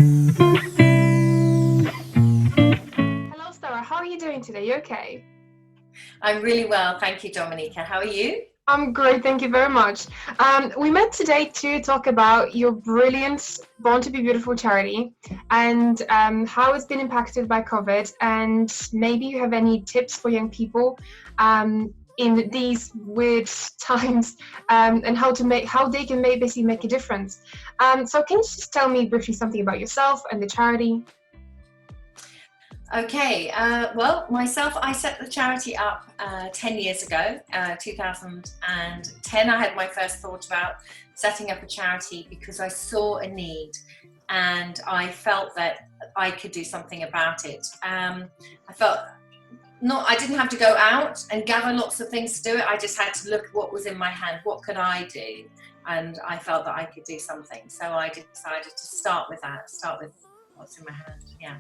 Hello, Sarah. How are you doing today? You okay? I'm really well, thank you, Dominica. How are you? I'm great, thank you very much. We met today to talk about your brilliant Born to be Beautiful charity and how it's been impacted by COVID, and maybe you have any tips for young people in these weird times, and how they can basically make a difference. So can you just tell me briefly something about yourself and the charity? Okay, well, myself, I set the charity up 10 years ago, 2010. I had my first thought about setting up a charity because I saw a need and I felt that I could do something about it. I felt I didn't have to go out and gather lots of things to do it. I just had to look at what was in my hand. What could I do? And I felt that I could do something. So I decided to start with that, start with what's in my hand. Yeah.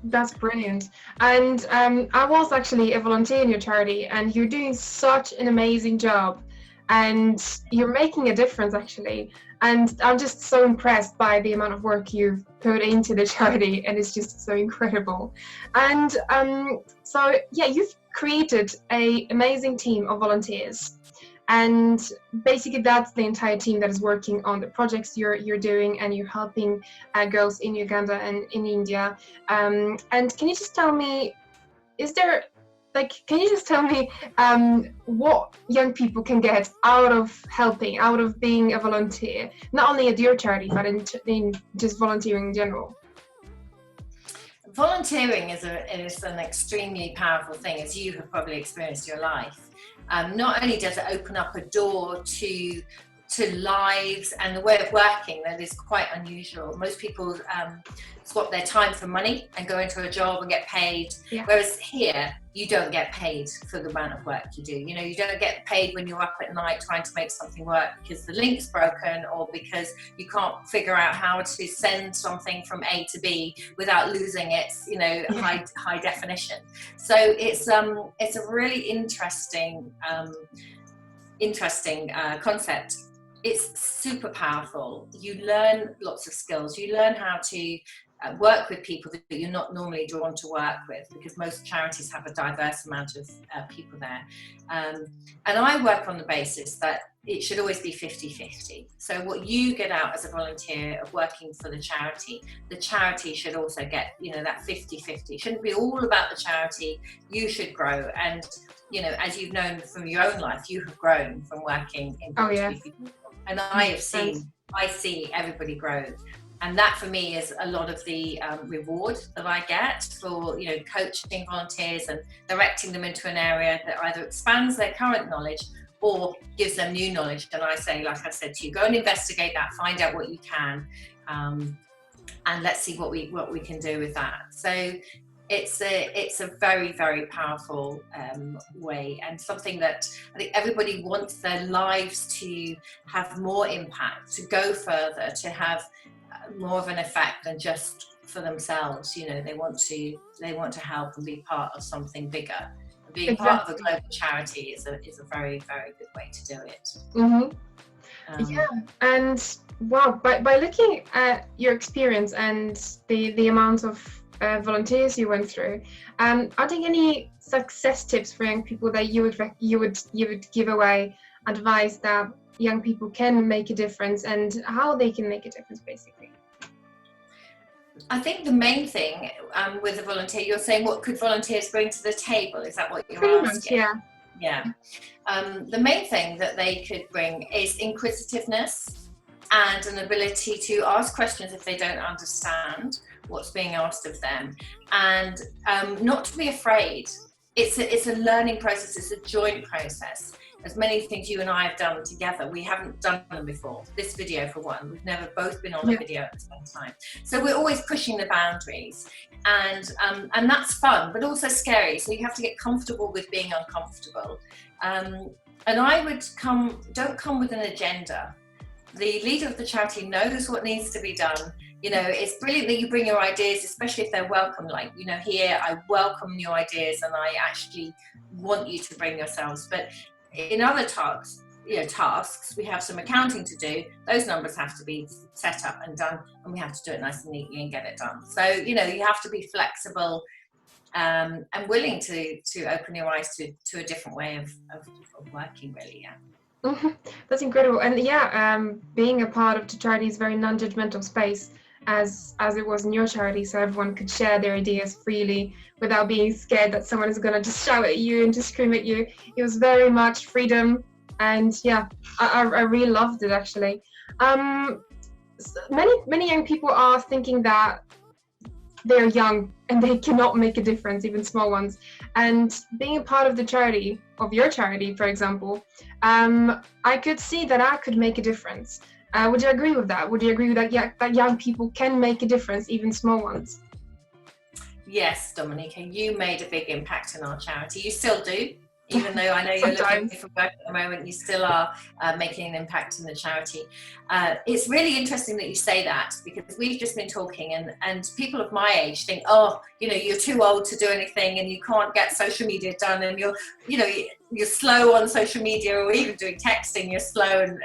That's brilliant. And I was actually a volunteer in your charity, and you're doing such an amazing job. And you're making a difference, actually. And I'm just so impressed by the amount of work you've put into the charity, and it's just so incredible. And so, yeah, you've created an amazing team of volunteers. And basically that's the entire team that is working on the projects you're doing, and you're helping girls in Uganda and in India. And can you just tell me, is there can you just tell me what young people can get out of helping, out of being a volunteer, not only at your charity but in just volunteering in general? Volunteering is an extremely powerful thing, as you have probably experienced in your life. Not only does it open up a door to lives and the way of working that is quite unusual. Most people swap their time for money and go into a job and get paid, whereas here you don't get paid for the amount of work you do. You know, you don't get paid when you're up at night trying to make something work because the link's broken or because you can't figure out how to send something from A to B without losing its, high definition. So it's a really interesting concept. It's super powerful. You learn lots of skills. You learn how to work with people that you're not normally drawn to work with, because most charities have a diverse amount of people there. And I work on the basis that it should always be 50-50. So what you get out as a volunteer of working for the charity should also get, that 50-50. It shouldn't be all about the charity. You should grow. And, as you've known from your own life, you have grown from working in people. And I see everybody grow. And that for me is a lot of the reward that I get for, coaching volunteers and directing them into an area that either expands their current knowledge or gives them new knowledge. And I say, like I said to you, go and investigate that, find out what you can, and let's see what we can do with that. So it's a very, very powerful way, and something that I think everybody wants their lives to have more impact, to go further, to have more of an effect than just for themselves. They want to help and be part of something bigger. Being part of a global charity is a very, very good way to do it. Mm-hmm. And wow, by looking at your experience and the amount of volunteers you went through, are there any success tips for young people that you would give away, advice that young people can make a difference and how they can make a difference, basically? I think the main thing with a volunteer, you're saying, what could volunteers bring to the table? Is that what you're asking? Yeah. Yeah. The main thing that they could bring is inquisitiveness and an ability to ask questions if they don't understand what's being asked of them, and not to be afraid. It's a learning process. It's a joint process. As many things you and I have done together, we haven't done them before. This video, for one, we've never both been on a video at the same time. So we're always pushing the boundaries, and that's fun, but also scary. So you have to get comfortable with being uncomfortable. And I would don't come with an agenda. The leader of the charity knows what needs to be done. It's brilliant that you bring your ideas, especially if they're welcome. Like, here, I welcome your ideas and I actually want you to bring yourselves. But in other talks, tasks. We have some accounting to do. Those numbers have to be set up and done, and we have to do it nice and neatly and get it done. So you have to be flexible and willing to open your eyes to a different way of working, really. That's incredible. And being a part of the charity is very non-judgmental space, as it was in your charity, so everyone could share their ideas freely without being scared that someone is going to just shout at you and just scream at you. It was very much freedom, and I really loved it, actually. Many young people are thinking that they're young and they cannot make a difference, even small ones. And being a part of the charity, of your charity, for example, I could see that I could make a difference. Would you agree with that? Would you agree with that? Yeah, that young people can make a difference, even small ones? Yes, Dominica, you made a big impact in our charity. You still do. Even though I know you're looking for work at the moment, you still are making an impact in the charity. It's really interesting that you say that, because we've just been talking, and people of my age think, you're too old to do anything, and you can't get social media done, and you're slow on social media, or even doing texting, you're slow and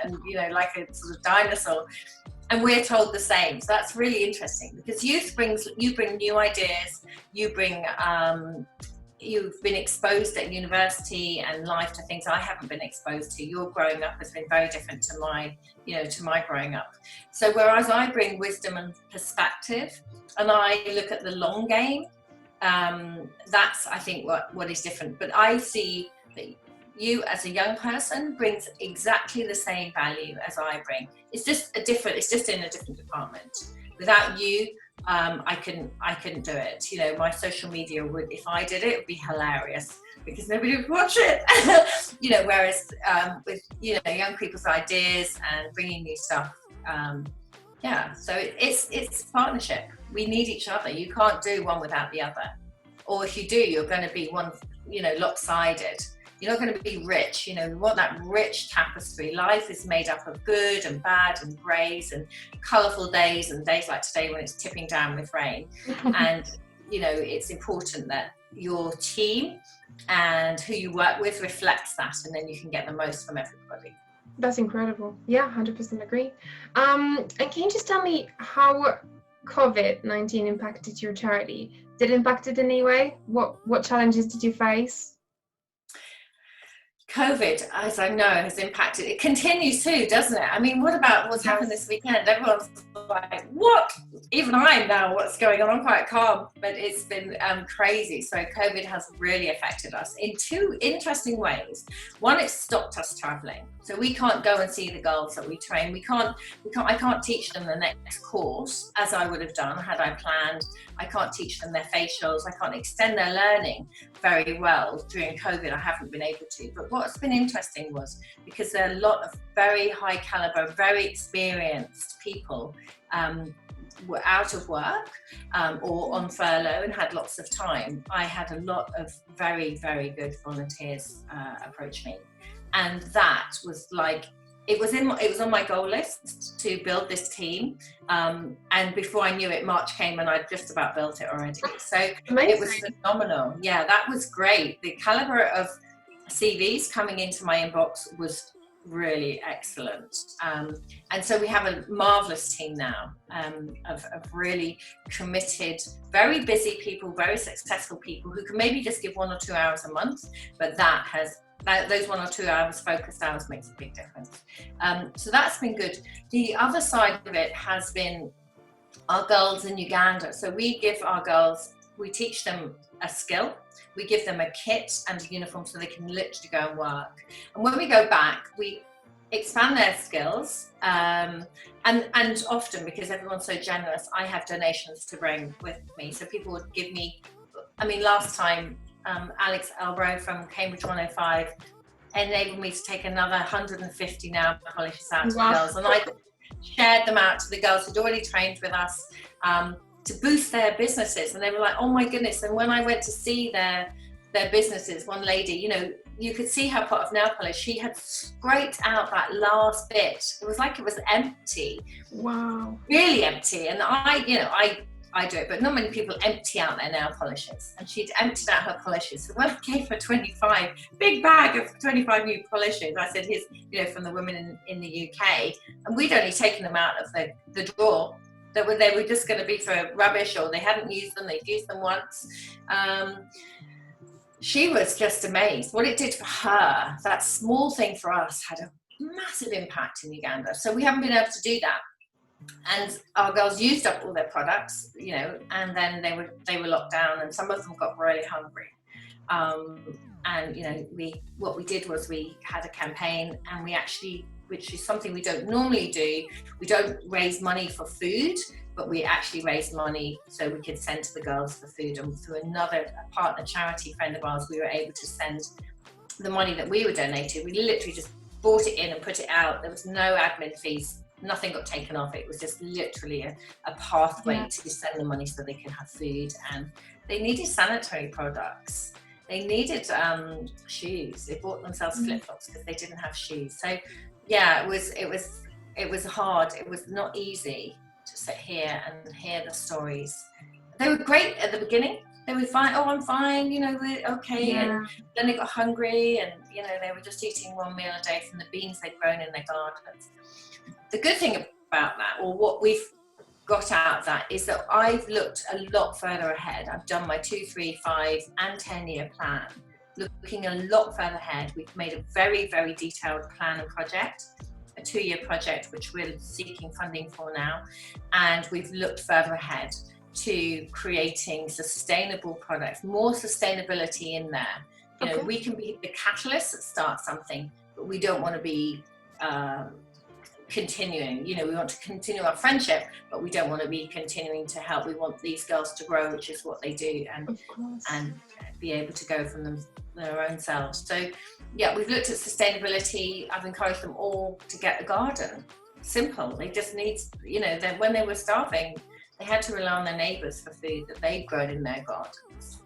like a sort of dinosaur. And we're told the same. So that's really interesting, because you bring new ideas, you've been exposed at university and life to things I haven't been exposed to. Your growing up has been very different to my growing up. So whereas I bring wisdom and perspective, and I look at the long game, that's, I think, what is different. But I see that you as a young person brings exactly the same value as I bring. It's just in a different department. Without you, I couldn't do it. My social media if I did it would be hilarious, because nobody would watch it. Whereas with young people's ideas and bringing new stuff, so it's partnership. We need each other. You can't do one without the other, or if you do, you're going to be one lopsided. You're not going to be rich. We want that rich tapestry. Life is made up of good and bad and greys and colourful days, and days like today when it's tipping down with rain. And, it's important that your team and who you work with reflects that, and then you can get the most from everybody. That's incredible. Yeah, 100% agree. And can you just tell me how COVID-19 impacted your charity? Did it impact it in any way? What challenges did you face? COVID, as I know, has impacted. It continues to, doesn't it? I mean, what about what's happened this weekend? Everyone's like, what? Even I know what's going on. I'm quite calm, but it's been crazy. So COVID has really affected us in two interesting ways. One, it's stopped us traveling. So we can't go and see the girls that we train. I can't teach them the next course as I would have done had I planned. I can't teach them their facials. I can't extend their learning very well during COVID. I haven't been able to. But what's been interesting was, because there are a lot of very high caliber, very experienced people were out of work or on furlough and had lots of time. I had a lot of very, very good volunteers approach me. And that was like, it was on my goal list to build this team. And before I knew it, March came and I'd just about built it already. So Amazing. It was phenomenal. Yeah, that was great. The caliber of CVs coming into my inbox was really excellent. And so we have a marvelous team now of really committed, very busy people, very successful people who can maybe just give 1 or 2 hours a month, but those 1 or 2 hours focused hours makes a big difference. So that's been good. The other side of it has been our girls in Uganda. So we teach them a skill. We give them a kit and a uniform so they can literally go and work. And when we go back, we expand their skills. And often, because everyone's so generous, I have donations to bring with me. So people would give me, last time, Alex Elbrow from Cambridge 105 enabled me to take another 150 nail polishes out to the girls, and I shared them out to the girls who'd already trained with us to boost their businesses, and they were like, oh my goodness. And when I went to see their businesses, one lady, you could see her pot of nail polish, she had scraped out that last bit. It was like it was empty. Wow. Really empty. And I I do it, but not many people empty out their nail polishes. And she'd emptied out her polishes. So when I gave her 25, big bag of 25 new polishes, I said, here's, you know, from the women in the UK. And we'd only taken them out of the drawer. They were just going to be for rubbish, or they hadn't used them, they'd used them once. She was just amazed. What it did for her, that small thing for us, had a massive impact in Uganda. So we haven't been able to do that. And our girls used up all their products, you know, and then they were locked down, and some of them got really hungry. And you know, what we did was we had a campaign, and we actually, which is something we don't normally do, we don't raise money for food, but we actually raised money so we could send to the girls for food. And through a partner charity friend of ours, we were able to send the money that we were donated. We literally just bought it in and put it out. There was no admin fees. Nothing got taken off. It was just literally a pathway to send the money so they could have food. And they needed sanitary products. They needed shoes. They bought themselves flip-flops because they didn't have shoes. So yeah, it was hard. It was not easy to sit here and hear the stories. They were great at the beginning. They were fine. Oh, I'm fine. You know, we're okay. Yeah. And then they got hungry, and you know, they were just eating one meal a day from the beans they'd grown in their gardens. The good thing about that, or what we've got out of that, is that I've looked a lot further ahead. I've done my 2, 3, 5 and 10-year plan, looking a lot further ahead. We've made a very, very detailed plan and project, a 2-year project, which we're seeking funding for now. And we've looked further ahead to creating sustainable products, more sustainability in there. You know, we can be the catalyst that starts something, but we don't want to be continuing. You know, we want to continue our friendship, but we don't want to be continuing to help. We want these girls to grow, which is what they do, and be able to go from their own selves. So yeah, we've looked at sustainability. I've encouraged them all to get a garden. Simple. They just need, you know, when they were starving, they had to rely on their neighbours for food that they'd grown in their gardens.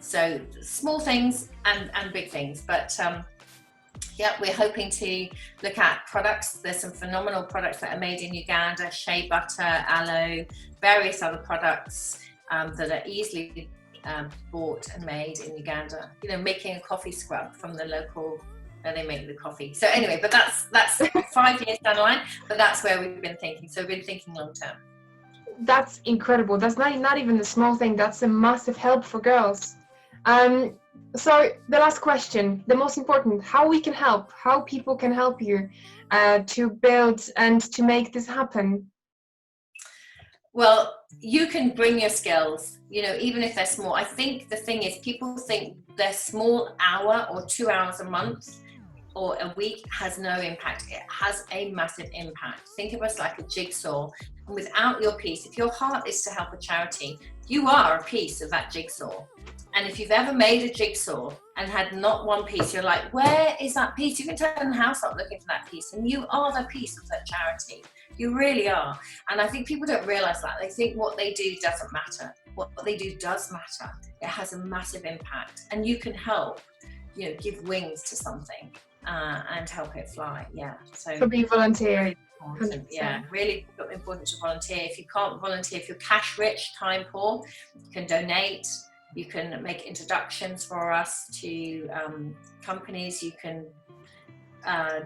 So small things and big things, but yeah, we're hoping to look at products. There's some phenomenal products that are made in Uganda: shea butter, aloe, various other products that are easily bought and made in Uganda. You know, making a coffee scrub from the local where they make the coffee. So anyway, but that's 5 years down the line, but that's where we've been thinking. So we've been thinking long term. That's incredible. That's not even a small thing. That's a massive help for girls. So the last question, the most important, how we can help, how people can help you to build and to make this happen. Well, you can bring your skills, you know, even if they're small. I think the thing is, people think their small hour or 2 hours a month or a week has no impact. It has a massive impact. Think of us like a jigsaw. And without your piece, if your heart is to help a charity, you are a piece of that jigsaw. And if you've ever made a jigsaw and had not one piece, you're like, where is that piece? You can turn the house up looking for that piece, and you are the piece of that charity. You really are. And I think people don't realize that. They think what they do doesn't matter. What they do does matter. It has a massive impact, and you can help, you know, give wings to something and help it fly. Yeah. So be volunteer. Yeah, really important to volunteer. If you can't volunteer, if you're cash rich, time poor, you can donate. You can make introductions for us to companies. You can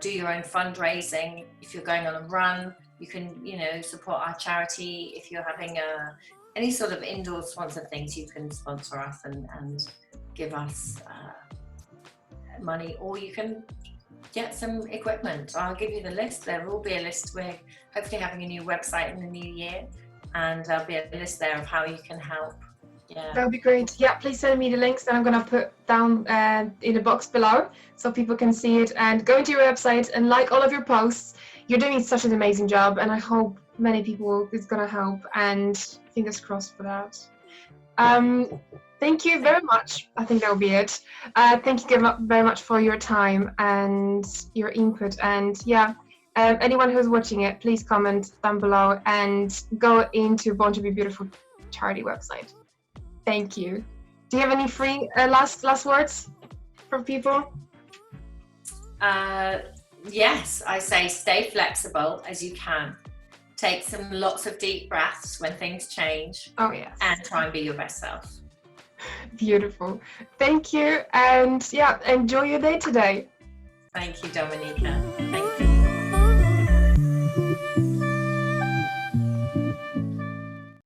do your own fundraising. If you're going on a run, you can, you know, support our charity. If you're having any sort of indoor sponsor things, you can sponsor us and give us money, or you can get some equipment. I'll give you the list. There will be a list. We're hopefully having a new website in the new year, and there'll be a list there of how you can help. Yeah, that would be great. Yeah, please send me the links that I'm going to put down in the box below so people can see it, and go into your website and like all of your posts. You're doing such an amazing job, and I hope many people is going to help, and fingers crossed for that. Thank you very much. I think that will be it. Thank you very much for your time and your input, and yeah, anyone who's watching it, please comment down below and go into Born to be Beautiful charity website. Thank you. Do you have any free last words for people? Yes, I say stay flexible as you can. Take some lots of deep breaths when things change, Oh, yes. and try and be your best self. Beautiful. Thank you. And yeah, enjoy your day today. Thank you, Dominica. Thank you.